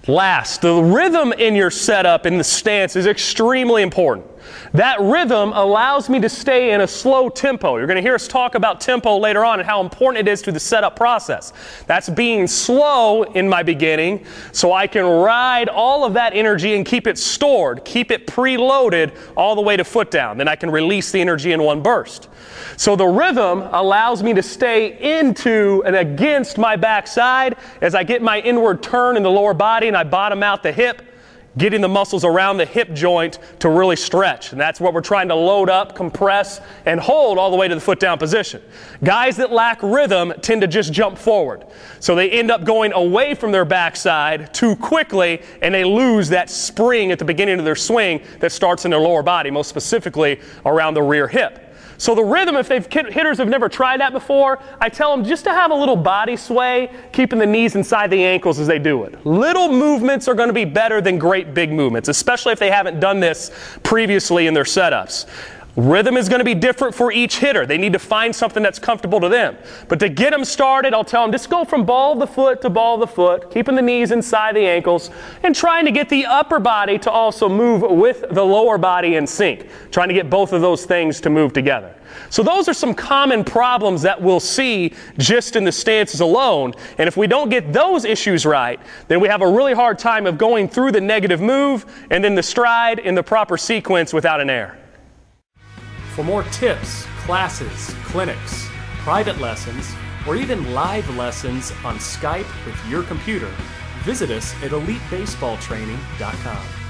Last, the rhythm in your setup in the stance is extremely important. That rhythm allows me to stay in a slow tempo. You're going to hear us talk about tempo later on and how important it is to the setup process. That's being slow in my beginning so I can ride all of that energy and keep it stored, keep it preloaded all the way to foot down. Then I can release the energy in one burst. So the rhythm allows me to stay into and against my backside as I get my inward turn in the lower body and I bottom out the hip, getting the muscles around the hip joint to really stretch. And that's what we're trying to load up, compress, and hold all the way to the foot down position. Guys that lack rhythm tend to just jump forward. So they end up going away from their backside too quickly, and they lose that spring at the beginning of their swing that starts in their lower body, most specifically around the rear hip. So the rhythm, if hitters have never tried that before, I tell them just to have a little body sway, keeping the knees inside the ankles as they do it. Little movements are going to be better than great big movements, especially if they haven't done this previously in their setups. Rhythm is going to be different for each hitter. They need to find something that's comfortable to them. But to get them started, I'll tell them just go from ball of the foot to ball of the foot, keeping the knees inside the ankles, and trying to get the upper body to also move with the lower body in sync, trying to get both of those things to move together. So those are some common problems that we'll see just in the stances alone. And if we don't get those issues right, then we have a really hard time of going through the negative move and then the stride in the proper sequence without an error. For more tips, classes, clinics, private lessons, or even live lessons on Skype with your computer, visit us at EliteBaseballTraining.com.